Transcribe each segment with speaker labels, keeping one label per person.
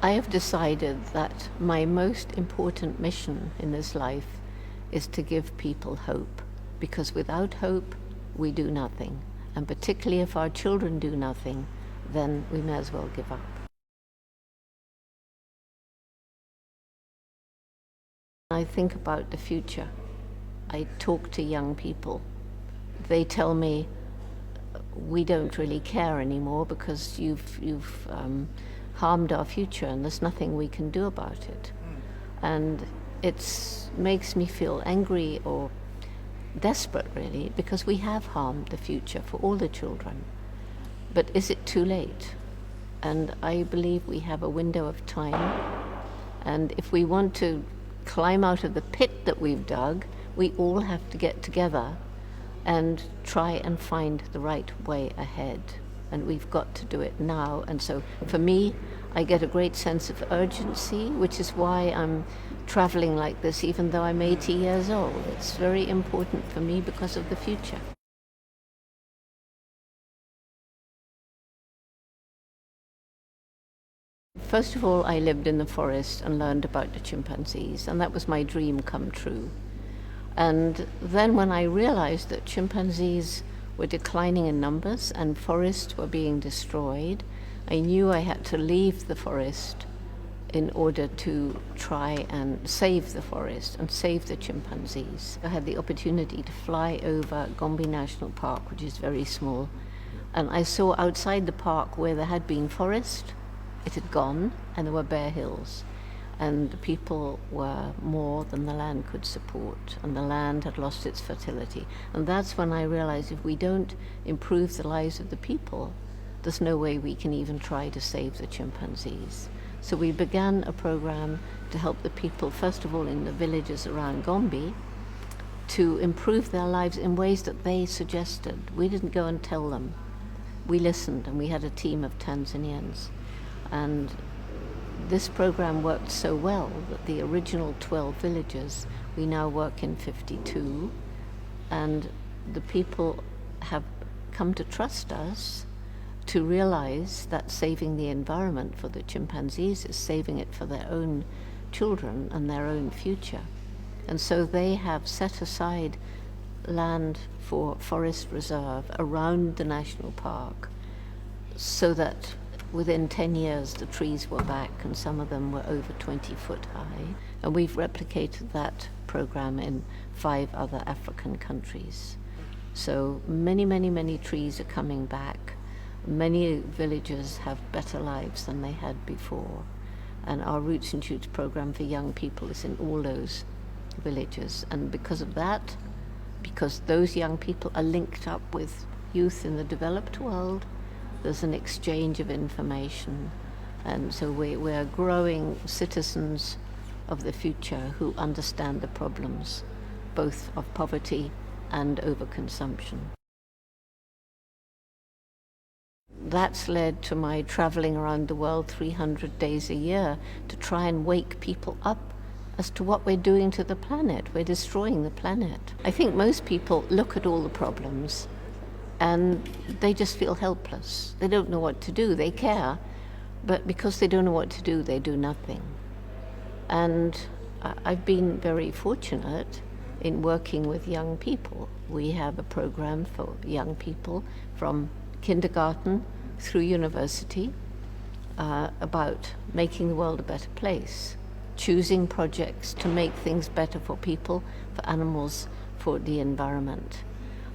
Speaker 1: I have decided that my most important mission in this life is to give people hope, because without hope, we do nothing. And particularly if our children do nothing, then we may as well give up. I think about the future. I talk to young people. They tell me, we don't really care anymore because you've harmed our future and there's nothing we can do about it. And it makes me feel angry or desperate, really, because we have harmed the future for all the children. But is it too late? And I believe we have a window of time, and if we want to climb out of the pit that we've dug, we all have to get together and try and find the right way ahead. And we've got to do it now. And so for me, I get a great sense of urgency, which is why I'm traveling like this, even though I'm 80 years old. It's very important for me because of the future. First of all, I lived in the forest and learned about the chimpanzees, and that was my dream come true. And then when I realized that chimpanzees were declining in numbers and forests were being destroyed, I knew I had to leave the forest in order to try and save the forest and save the chimpanzees. I had the opportunity to fly over Gombe National Park, which is very small, and I saw outside the park where there had been forest, it had gone, and there were bare hills. And the people were more than the land could support, and the land had lost its fertility. And that's when I realized if we don't improve the lives of the people, there's no way we can even try to save the chimpanzees. So we began a program to help the people, first of all in the villages around Gombe, to improve their lives in ways that they suggested. We didn't go and tell them. We listened, and we had a team of Tanzanians. And this program worked so well that the original 12 villages, we now work in 52, and the people have come to trust us to realize that saving the environment for the chimpanzees is saving it for their own children and their own future. And so they have set aside land for forest reserve around the national park so that within 10 years, the trees were back, and some of them were over 20 foot high. And we've replicated that program in 5 other African countries. So many trees are coming back. Many villages have better lives than they had before. And our Roots and Shoots program for young people is in all those villages. And because of that, because those young people are linked up with youth in the developed world, there's an exchange of information, and so we're growing citizens of the future who understand the problems, both of poverty and overconsumption. That's led to my traveling around the world 300 days a year to try and wake people up as to what we're doing to the planet. We're destroying the planet. I think most people look at all the problems and they just feel helpless. They don't know what to do. They care, but because they don't know what to do, they do nothing. And I've been very fortunate in working with young people. We have a program for young people from kindergarten through university about making the world a better place, choosing projects to make things better for people, for animals, for the environment.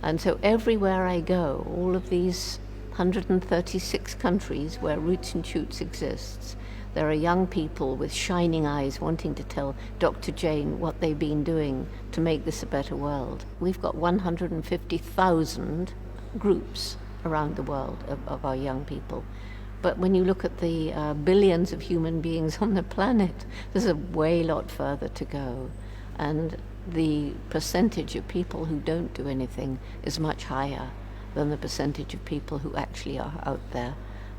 Speaker 1: And so everywhere I go, all of these 136 countries where Roots and Shoots exists, there are young people with shining eyes wanting to tell Dr. Jane what they've been doing to make this a better world. We've got 150,000 groups around the world of our young people. But when you look at the billions of human beings on the planet, there's a way lot further to go. And the percentage of people who don't do anything is much higher than the percentage of people who actually are out there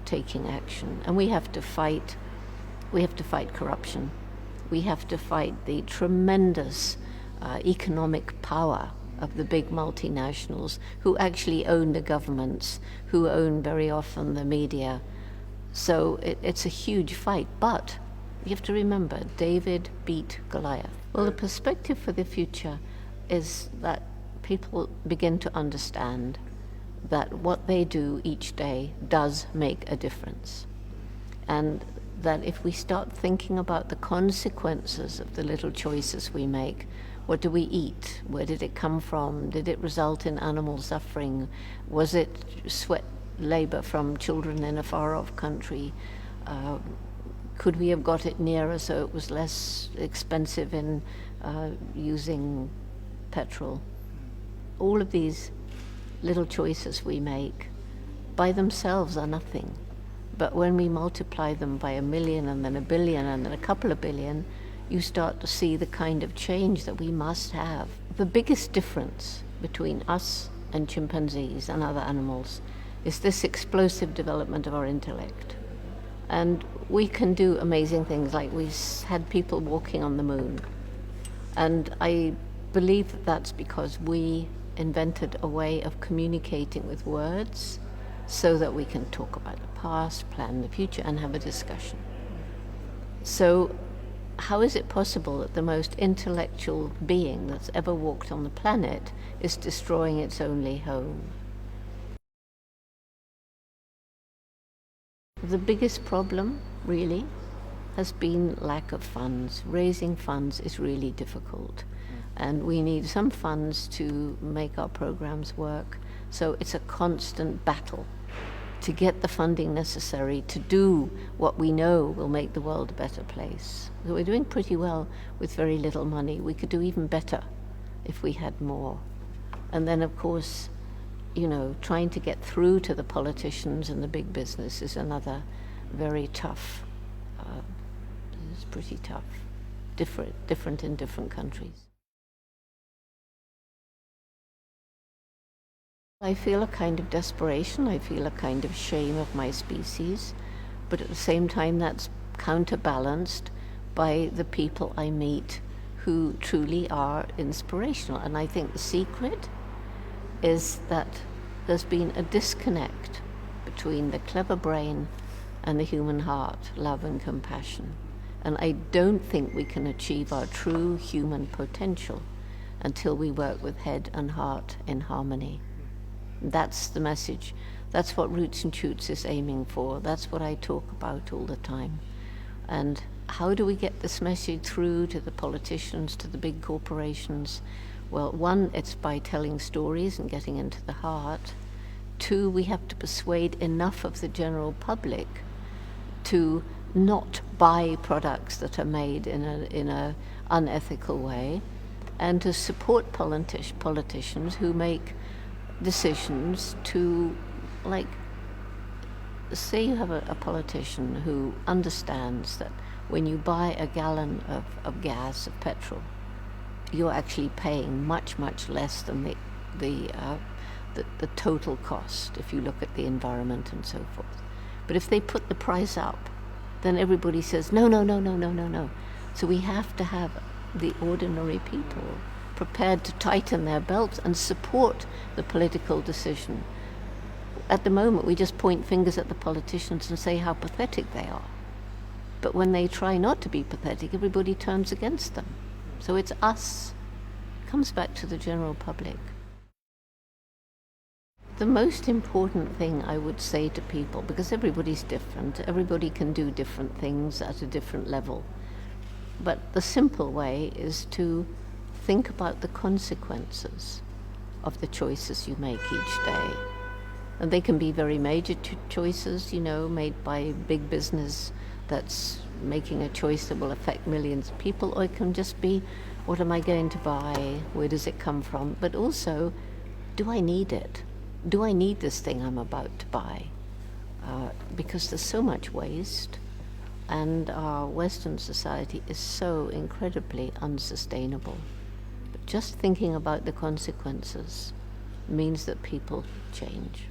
Speaker 1: taking action. And we have to fight corruption. We have to fight the tremendous economic power of the big multinationals who actually own the governments, who own very often the media. So it's a huge fight, but you have to remember, David beat Goliath. Well, the perspective for the future is that people begin to understand that what they do each day does make a difference. And that if we start thinking about the consequences of the little choices we make, what do we eat? Where did it come from? Did it result in animal suffering? Was it sweat labor from children in a far-off country? Could we have got it nearer so it was less expensive in using petrol? All of these little choices we make by themselves are nothing. But when we multiply them by 1 million and then 1 billion and then a couple of billion, you start to see the kind of change that we must have. The biggest difference between us and chimpanzees and other animals is this explosive development of our intellect. And we can do amazing things, like we had people walking on the moon. And I believe that that's because we invented a way of communicating with words so that we can talk about the past, plan the future, and have a discussion. So how is it possible that the most intellectual being that's ever walked on the planet is destroying its only home? The biggest problem, really, has been lack of funds. Raising funds is really difficult. And we need some funds to make our programs work. So it's a constant battle to get the funding necessary to do what we know will make the world a better place. So we're doing pretty well with very little money. We could do even better if we had more. And then, of course, trying to get through to the politicians and the big business is another very tough. It's pretty tough, different in different countries. I feel a kind of desperation, I feel a kind of shame of my species, but at the same time that's counterbalanced by the people I meet who truly are inspirational. And I think the secret is that there's been a disconnect between the clever brain and the human heart, love and compassion. And I don't think we can achieve our true human potential until we work with head and heart in harmony. That's the message. That's what Roots and Shoots is aiming for. That's what I talk about all the time. And how do we get this message through to the politicians, to the big corporations? Well, one, it's by telling stories and getting into the heart. Two, we have to persuade enough of the general public to not buy products that are made in a unethical way, and to support politicians who make decisions to, like, say you have a politician who understands that when you buy a gallon of gas, of petrol, you're actually paying much, much less than the total cost if you look at the environment and so forth. But if they put the price up, then everybody says, no. So we have to have the ordinary people prepared to tighten their belts and support the political decision. At the moment, we just point fingers at the politicians and say how pathetic they are. But when they try not to be pathetic, everybody turns against them. So it's us. It comes back to the general public. The most important thing I would say to people, because everybody's different, everybody can do different things at a different level, but the simple way is to think about the consequences of the choices you make each day. And they can be very major choices, made by big business that's making a choice that will affect millions of people, or it can just be, what am I going to buy? Where does it come from? But also, do I need it? Do I need this thing I'm about to buy? Because there's so much waste, and our Western society is so incredibly unsustainable. But just thinking about the consequences means that people change.